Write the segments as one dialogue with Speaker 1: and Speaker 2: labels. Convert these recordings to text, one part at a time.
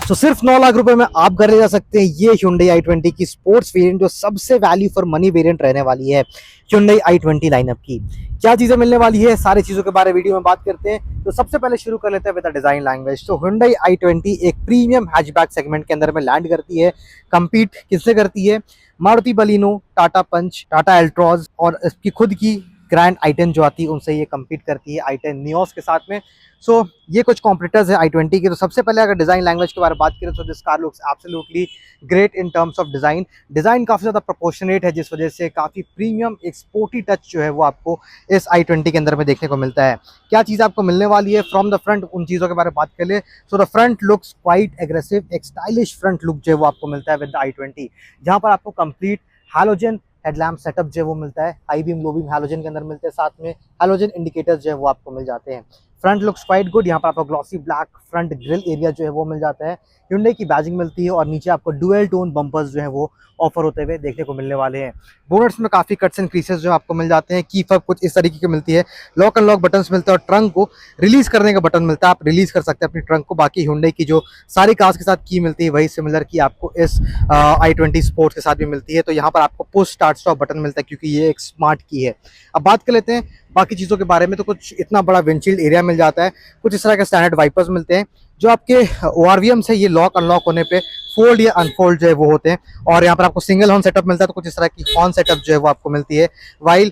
Speaker 1: तो सिर्फ 9 लाख रुपए में आप घर ले जा सकते हैं ये Hyundai i20 की स्पोर्ट्स वेरिएंट, जो सबसे वैल्यू फॉर मनी वेरिएंट रहने वाली है Hyundai i20 लाइनअप की। क्या चीजें मिलने वाली है, सारी चीजों के बारे में वीडियो में बात करते हैं। तो सबसे पहले शुरू कर लेते हैं विद द डिजाइन लैंग्वेज। तो Hyundai i20 एक प्रीमियम हैचबैक सेगमेंट के अंदर में लैंड करती है। कंपीट किससे करती है? मारुति बलिनो, टाटा पंच, टाटा एल्ट्रॉज और इसकी खुद की ग्रैंड i10 जो आती है उनसे ये compete करती है i10 नियोस के साथ में। सो ये कुछ कॉम्पिटिटर्स है i20 के। तो सबसे पहले अगर डिजाइन लैंग्वेज के बारे में बात करें तो this car looks absolutely great in terms of design. Design काफी ज्यादा प्रोपोर्शनेट है, जिस वजह से काफी प्रीमियम एक स्पोर्टी टच जो है वो आपको इस i20 के अंदर में देखने को मिलता है। क्या चीज आपको मिलने वाली है फ्रॉम द फ्रंट, उन चीजों के बारे में बात कर ले। So the front looks quite aggressive, एक स्टाइलिश फ्रंट लुक जो है वो आपको मिलता है विद द i20, जहां पर आपको कंप्लीट हैलोजन हेडलैम्प सेटअप जो है वो मिलता है। High beam low beam halogen के अंदर मिलते हैं, साथ में हैलोजन इंडिकेटर्स जो है वो आपको मिल जाते हैं। फ्रंट लुक्स क्वाइट गुड, यहाँ पर आपको glossy black front grille area जो है वो मिल जाता है। Hyundai की बैजिंग मिलती है और नीचे आपको डुअल टोन बम्पर्स जो है वो ऑफर होते हुए देखने को मिलने वाले हैं। बोनट्स में काफी कट्स एंड क्रीसेस जो आपको मिल जाते हैं। की फब कुछ इस तरीके की मिलती है। लॉक अनलॉक बटन्स मिलते हैं और ट्रंक को रिलीज करने का बटन मिलता है, आप रिलीज कर सकते हैं अपनी ट्रंक को। बाकी Hyundai की जो सारी कार्स के साथ की मिलती है वही सिमिलर की आपको इस i20 स्पोर्ट्स के साथ भी मिलती है। तो यहाँ पर आपको पुश स्टार्ट स्टॉप बटन मिलता है क्योंकि ये एक स्मार्ट की है। अब बात कर लेते हैं बाकी चीज़ों के बारे में। तो कुछ इतना बड़ा विंडशील्ड एरिया मिल जाता है, कुछ इस तरह के स्टैंडर्ड वाइपर्स मिलते हैं जो आपके ORVM से ये लॉक अनलॉक होने पे फोल्ड या अनफोल्ड जो है वो होते हैं। और यहाँ पर आपको सिंगल हॉर्न सेटअप मिलता है, तो कुछ इस तरह की हॉर्न सेटअप जो है वो आपको मिलती है वाइल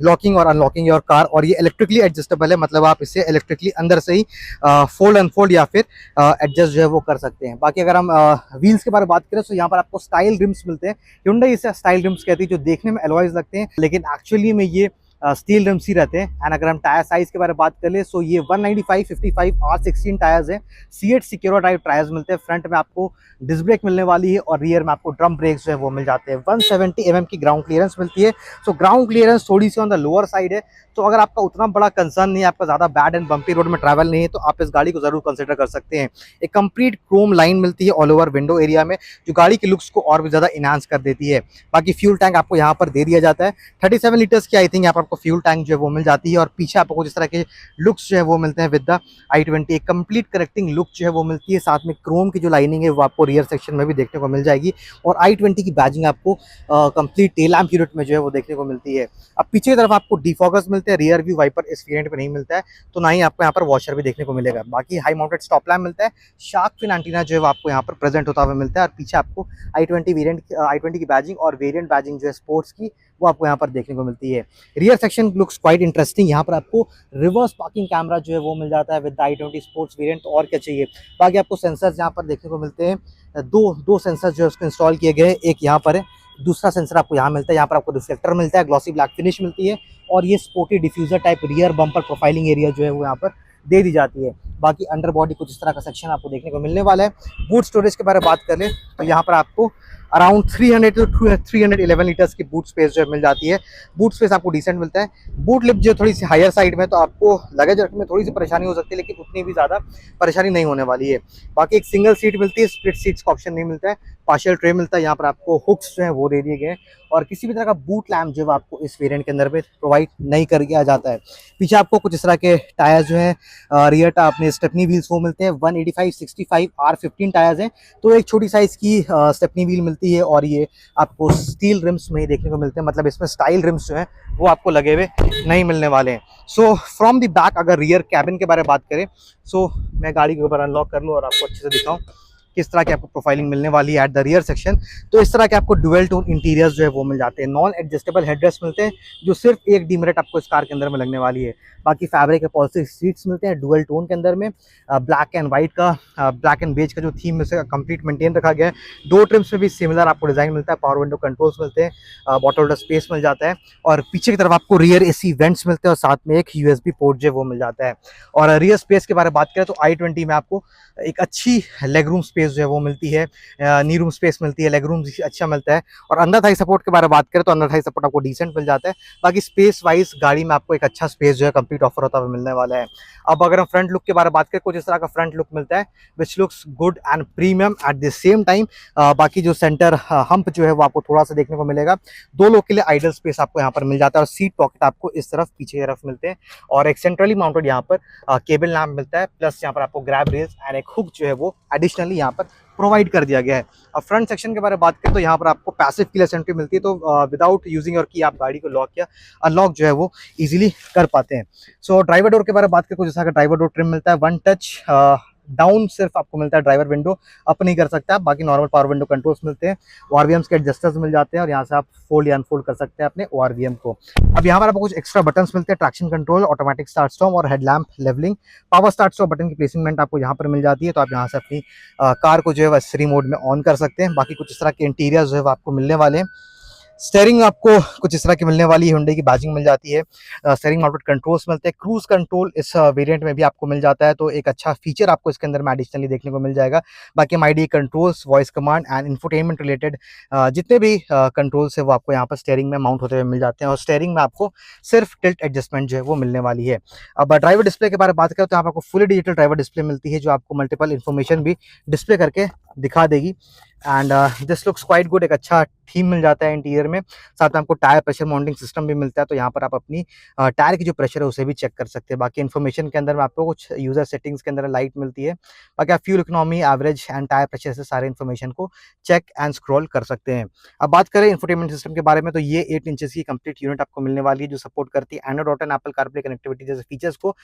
Speaker 1: लॉकिंग और अनलॉकिंग योर कार। और ये इलेक्ट्रिकली एडजस्टेबल है, मतलब आप इसे इलेक्ट्रिकली अंदर से ही फोल्ड अनफोल्ड या फिर एडजस्ट जो है वो कर सकते हैं। बाकी अगर हम व्हील्स के बारे में बात करें तो यहाँ पर आपको स्टाइल रिम्स मिलते हैं। Hyundai इसे स्टाइल रिम्स कहती है, जो देखने में एलॉयज लगते हैं लेकिन एक्चुअली में ये स्टील रिम्स ही रहते हैं। एंड अगर हम टायर साइज के बारे में बात कर ले तो ये 195/55 R16 टायर्स हैं। C8 सिक्योर टाइप टायर्स मिलते हैं। फ्रंट में आपको डिस्क ब्रेक मिलने वाली है और रियर में आपको ड्रम ब्रेक्स जो है वो मिल जाते हैं। 170 mm की ग्राउंड क्लियरेंस मिलती है। सो ग्राउंड क्लियरेंस थोड़ी सी ऑन द लोअर साइड है, तो अगर आपका उतना बड़ा कंसर्न नहीं है, आपका ज्यादा बैड एंड बम्पी रोड में ट्रैवल नहीं है, तो आप इस गाड़ी को जरूर कंसिडर कर सकते हैं। एक कंप्लीट क्रोम लाइन मिलती है ऑल ओवर विंडो एरिया में, जो गाड़ी के लुक्स को और भी ज्यादा इनहांस कर देती है। बाकी फ्यूल टैंक आपको यहाँ पर दे दिया जाता है 37 लीटर्स की। आई थिंक यहाँ पर आपको फ्यूल टैंक जो है वो मिल जाती है और पीछे आपको जिस तरह के लुक्स जो है वो मिलते हैं विद द i20। एक कंप्लीट करेक्टिंग लुक जो है वो मिलती है, साथ में क्रोम की जो लाइनिंग है वो आपको रियर सेक्शन में भी देखने को मिल जाएगी। और i20 की बैजिंग आपको कंप्लीट टेल लैम्प यूनिट में जो है वो देखने को मिलती है। अब पीछे की तरफ आपको डिफॉगर्स मिलते हैं, रियर व्यू वाइपर इस वेरिएंट में नहीं मिलता है, तो ना ही आपको यहाँ पर वॉशर भी देखने को मिलेगा। बाकी हाई माउंटेड स्टॉप लैम्प मिलता है, शार्क फिन एंटीना जो है वो आपको यहाँ पर प्रेजेंट होता हुआ मिलता है। और पीछे आपको i20 की बैजिंग और वेरिएंट बैजिंग जो है स्पोर्ट्स की वो आपको यहाँ पर देखने को मिलती है। Rear section looks quite interesting. यहाँ पर आपको रिवर्स पार्किंग कैमरा जो है वो मिल जाता है विद i20 स्पोर्ट्स वेरिएंट। और क्या चाहिए। बाकी आपको सेंसर्स यहाँ पर देखने को मिलते हैं, दो सेंसर जो है उसको इंस्टॉल किए गए हैं। एक यहाँ पर है, दूसरा सेंसर आपको यहाँ मिलता है। यहाँ पर आपको रिफ्लेक्टर मिलता है, ग्लॉसी ब्लैक फिनिश मिलती है और ये sporty diffuser type rear bumper profiling area जो है वो यहाँ पर दे दी जाती है। बाकी अंडर बॉडी कुछ इस तरह का सेक्शन आपको देखने को मिलने वाला है। बूट स्टोरेज के बारे में बात करें तो यहाँ पर आपको अराउंड 300 to 311 लीटर्स की बूट स्पेस जो मिल जाती है। बूट स्पेस आपको डिसेंट मिलता है। बूट लिप जो थोड़ी सी हायर साइड में, तो आपको लगेज रखने में थोड़ी सी परेशानी हो सकती है, लेकिन उतनी भी ज़्यादा परेशानी नहीं होने वाली है। बाकी एक सिंगल सीट मिलती है, स्प्लिट सीट्स का ऑप्शन नहीं मिलता है। पार्शियल ट्रे मिलता है, यहाँ पर आपको हुक्स जो है वो दे दिए गए हैं और किसी भी तरह का बूट लैम्प जो है आपको इस वेरिएंट के अंदर में प्रोवाइड नहीं कर दिया जाता है। पीछे आपको कुछ इस तरह के टायर्स जो है रियर अपने स्टेपनी व्हील्स वो मिलते हैं। 185/65 R15 टायर्स हैं, तो एक छोटी साइज की स्टेपनी व्हील मिलती है और ये आपको स्टील रिम्स में ही देखने को मिलते हैं, मतलब इसमें स्टाइल रिम्स जो है वो आपको लगे हुए नहीं मिलने वाले हैं। सो फ्रॉम द बैक अगर रियर कैबिन के बारे में बात करें, सो मैं गाड़ी के ऊपर अनलॉक कर लूँ और आपको अच्छे से दिखाऊं किस तरह की आपको प्रोफाइलिंग मिलने वाली है एट द रियर सेक्शन। तो इस तरह के आपको डुअल टोन इंटीरियर्स जो है वो मिल जाते हैं। नॉन एडजस्टेबल हेडरेस्ट मिलते हैं, जो सिर्फ एक डीमेरिट आपको इस कार के अंदर में लगने वाली है। बाकी फैब्रिक अपॉल्स्ट्री सीट्स मिलते हैं डुअल टोन के अंदर में। ब्लैक एंड वाइट का ब्लैक एंड बेज का जो थीम से कंप्लीट मेंटेन रखा गया है। दो ट्रिम्स में भी सिमिलर आपको डिजाइन मिलता है। पावर विंडो कंट्रोल्स मिलते हैं, बॉटल होल्डर स्पेस मिल जाता है और पीछे की तरफ आपको रियर AC वेंट्स मिलते हैं और साथ में एक USB पोर्ट जो वो मिल जाता है। और रियर स्पेस के बारे में बात करें तो i20 में आपको एक अच्छी लेग रूम स्पेस स्पेस जो है वो मिलती है, नी रूम स्पेस मिलती है, लेग रूम अच्छा मिलता है। और अंदर थाई सपोर्ट के बारे में बात करें तो अंदर थाई सपोर्ट आपको डिसेंट मिल जाता है। बाकी स्पेस वाइज गाड़ी में आपको एक अच्छा स्पेस जो है कंप्लीट ऑफर होता हुआ मिलने वाला है। अब अगर हम फ्रंट लुक के बारे में बात करें, कुछ इस तरह का फ्रंट लुक मिलता है which looks good and premium at the same time. बाकी जो सेंटर हम्प जो है वो आपको थोड़ा सा देखने को मिलेगा। 2 लोग के लिए आइडल स्पेस आपको यहाँ पर मिल जाता है और सीट पॉकेट आपको इस तरफ पीछे की तरफ मिलते हैं। और एक सेंट्रली माउंटेड यहाँ पर केबल लैंप मिलता है, प्लस यहाँ पर आपको ग्रैब रेल्स एंड एक हुक जो है वो एडिशनली यहाँ पर प्रोवाइड कर दिया गया है। अब फ्रंट सेक्शन के बारे में बात करें तो यहाँ पर आपको पैसिव कीलेस एंट्री मिलती है, तो विदाउट यूजिंग योर की आप गाड़ी को लॉक या अनलॉक जो है वो इजीली कर पाते हैं। सो ड्राइवर डोर के बारे में बात करें, कुछ जैसा ड्राइवर डोर ट्रिम मिलता है, वन टच डाउन सिर्फ आपको मिलता है, ड्राइवर विंडो अप नहीं कर सकता आप, बाकी नॉर्मल पावर विंडो कंट्रोल्स मिलते हैं, ओआरवीएम्स के एडजस्टर्स मिल जाते हैं और यहाँ से आप फोल्ड या अनफोल्ड कर सकते हैं अपने ओआरवीएम को। अब यहाँ पर आपको कुछ एक्स्ट्रा बटन्स मिलते हैं, traction control, automatic start stop और headlamp levelling, power start stop button की प्लेसमेंट आपको यहाँ पर मिल जाती है, तो आप यहाँ से अपनी कार को जो है वह मोड में ऑन कर सकते हैं। बाकी कुछ इस तरह के इंटीरियर जो है वो आपको मिलने वाले हैं। स्टेयरिंग आपको कुछ इस तरह की मिलने वाली है, हुंडई की बैजिंग मिल जाती है। स्टेयरिंग माउंटेड कंट्रोल्स मिलते हैं, क्रूज कंट्रोल इस वेरिएंट में भी आपको मिल जाता है, तो एक अच्छा फीचर आपको इसके अंदर में एडिशनली देखने को मिल जाएगा। बाकी MID controls, voice command and infotainment related जितने भी कंट्रोल्स है वो आपको यहाँ पर स्टेयरिंग में माउंट होते हुए मिल जाते हैं। और स्टेयरिंग में आपको सिर्फ टिल्ट एडजस्टमेंट जो है वो मिलने वाली है। अब ड्राइवर डिस्प्ले के बारे में बात करें तो यहाँ पर आपको फुली डिजिटल ड्राइवर डिस्प्ले मिलती है, जो आपको मल्टीपल इन्फॉर्मेशन भी डिस्प्ले करके दिखा देगी। And this looks quite good, एक अच्छा थीम मिल जाता है इंटीरियर में। साथ में आपको टायर प्रेशर माउंटिंग सिस्टम भी मिलता है, तो यहाँ पर आप अपनी टायर की जो प्रेशर है उसे भी चेक कर सकते हैं। बाकी इन्फॉर्मेशन के अंदर में आपको कुछ यूजर सेटिंग्स के अंदर लाइट मिलती है। बाकी आप fuel economy, average and tyre pressure से सारे इन्फॉर्मेशन को चेक एंड स्क्रॉल कर सकते हैं। अब बात करें इंफोटेनमेंट सिस्टम के बारे में, तो ये 8 इंचेस की कंप्लीट यूनिट आपको मिलने वाली है, जो सपोर्ट करती है Android auto and Apple CarPlay connectivity जैसे फीचर्स को।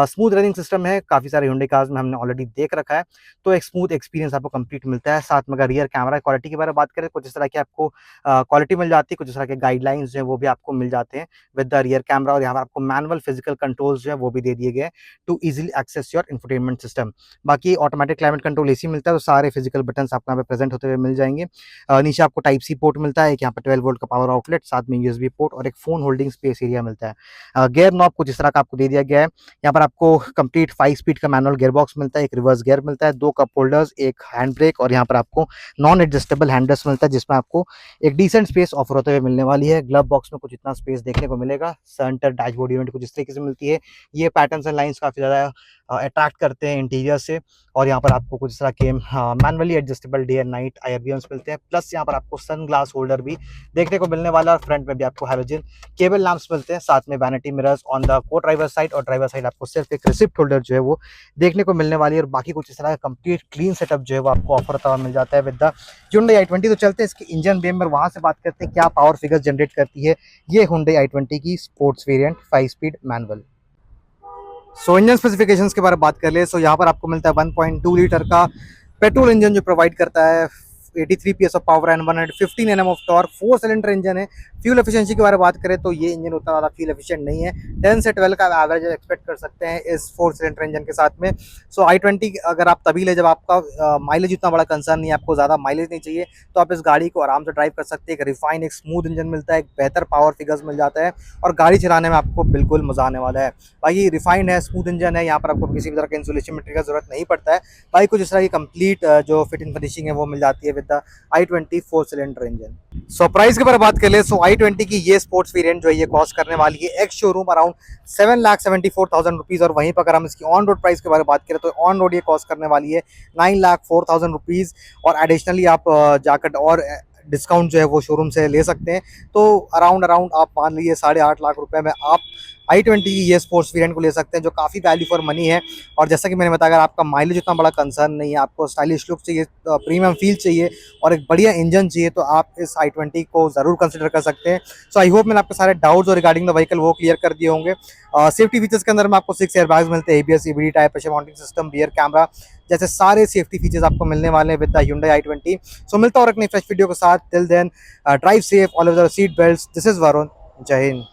Speaker 1: स्मूथ रनिंग सिस्टम है, काफी सारे हुंडई कार्स में हमने ऑलरेडी देख रखा है, तो एक स्मूथ एक्सपीरियंस आपको कंप्लीट मिलता है। साथ में अगर रियर कैमरा क्वालिटी के बारे में बात करें, कुछ इस तरह की आपको क्वालिटी मिल जाती है, कुछ इस तरह के गाइडलाइंस जो है वो भी आपको मिल जाते हैं विद द रियर कैमरा। और यहाँ पर आपको मैनुअल फिजिकल कंट्रोल्स जो है वो भी दे दिए गए to easily access your infotainment system. बाकी ऑटोमेटिक क्लाइमेट कंट्रोल एसी मिलता है, तो सारे फिजिकल बटन्स आपको यहाँ पे प्रेजेंट होते हुए मिल जाएंगे। नीचे आपको टाइप सी पोर्ट मिलता है, एक यहाँ पर 12 वोल्ट का पावर आउटलेट, साथ में यूएसबी पोर्ट और एक फोन होल्डिंग स्पेस एरिया मिलता है। गियर नॉब कुछ इस तरह का आपको दे दिया गया है। यहाँ पर आपको कंप्लीट 5 स्पीड का मैनुअल गियर बॉक्स मिलता है, एक रिवर्स गियर मिलता है, 2 कप होल्डर्स, एक हैंड ब्रेक और यहाँ पर आपको नॉन एडजस्टेबल हैंडल्स मिलता है, जिसमें आपको एक डिसेंट स्पेस ऑफर होते हुए मिलने वाली है। ग्लव बॉक्स में कुछ इतना स्पेस देखने को मिलेगा। सेंटर डैशबोर्ड यूनिट कुछ इस तरीके से मिलती है। ये पैटर्न्स एंड लाइंस काफी ज्यादा अट्रैक्ट करते हैं इंटीरियर से। और यहाँ पर आपको कुछ इस तरह के manually adjustable day and night IRBMs मिलते हैं, प्लस यहाँ पर आपको सन ग्लास होल्डर भी देखने को मिलने वाला है। और फ्रंट में भी आपको हैलोजन केबल लैंप्स मिलते हैं, साथ में वैनिटी मिरर्स ऑन द को ड्राइवर साइड, और ड्राइवर साइड आपको सिर्फ एक रिसिप्ट होल्डर जो है वो देखने को मिलने वाली है। और बाकी कुछ इस तरह का कंप्लीट क्लीन सेटअप जो है वो आपको ऑफर होता हुआ मिल जाता है विद द Hyundai i20। तो चलते हैं इसके इंजन बेम में, वहां से बात करते हैं क्या पावर फिगर्स जनरेट करती है ये Hyundai i20 की स्पोर्ट्स वेरिएंट 5 स्पीड मैनुअल। सो इंजन स्पेसिफिकेशंस के बारे में बात कर ले, सो यहाँ पर आपको मिलता है 1.2 लीटर का पेट्रोल इंजन जो प्रोवाइड करता है 83 PS of power and 115 Nm of torque. 4 cylinder engine है। फ्यूल एफिशिएंसी के बारे में बात करें तो ये इंजन उतना ज़्यादा फ्यूल एफिशिएंट नहीं है, 10 से 12 का एवरेज एक्सपेक्ट कर सकते हैं इस 4 सिलेंडर इंजन के साथ में। सो i20 अगर आप तभी ले जब आपका माइलेज उतना बड़ा कंसर्न नहीं है, आपको ज़्यादा माइलेज नहीं चाहिए, तो आप इस गाड़ी को आराम से ड्राइव कर सकते हैं। एक रिफाइन, एक स्मूथ इंजन मिलता है, एक बेहतर पावर फिगर्स मिल जाता है और गाड़ी चलाने में आपको बिल्कुल मजा आने वाला है। भाई रिफाइन है, स्मूथ इंजन है, यहाँ पर आपको किसी भी तरह के इंसुलेशन मटेरियल की जरूरत नहीं पड़ता है। भाई कुछ इस तरह की कंप्लीट जो फिट इन फिनिशिंग है वो मिल जाती है with the i20 4 cylinder engine. So price के बारे में बात कर ले, सो i20 की ये स्पोर्ट्स वेरिएंट जो है ये कॉस्ट करने वाली है एक्स शोरूम अराउंड 7,74,000 रुपीज। और वहीं पर अगर हम इसकी ऑन रोड प्राइस के बारे में बात करें तो ऑन रोड ये कॉस्ट करने वाली है 9,04,000 रुपीज। और एडिशनली आप जाकर और डिस्काउंट जो है वो शोरूम से ले सकते हैं, तो अराउंड आप मान लीजिए 8.5 लाख रुपए में आप i20 की ये स्पोर्ट्स वेरिएंट को ले सकते हैं, जो काफ़ी वैल्यू फॉर मनी है। और जैसा कि मैंने बताया, अगर आपका माइलेज उतना बड़ा कंसर्न नहीं है, आपको स्टाइलिश लुक चाहिए, प्रीमियम फील चाहिए और एक बढ़िया इंजन चाहिए, तो आप इस i20 को ज़रूर कंसिडर कर सकते हैं। सो आई होप मैंने आपके सारे डाउट्स और रिगार्डिंग द व्हीकल वो क्लियर कर दिए होंगे। सेफ्टी फीचर्स के अंदर में आपको 6 एयरबैग्स मिलते हैं, ABS, EBD, tyre pressure mounting system, rear camera जैसे सारे सेफ्टी फीचर्स आपको मिलने वाले हैं विद द Hyundai i20। सो मिलता और एक नई फ्रेश वीडियो के साथ। Till then drive safe, always seat belts. This is Varun, जय हिंद।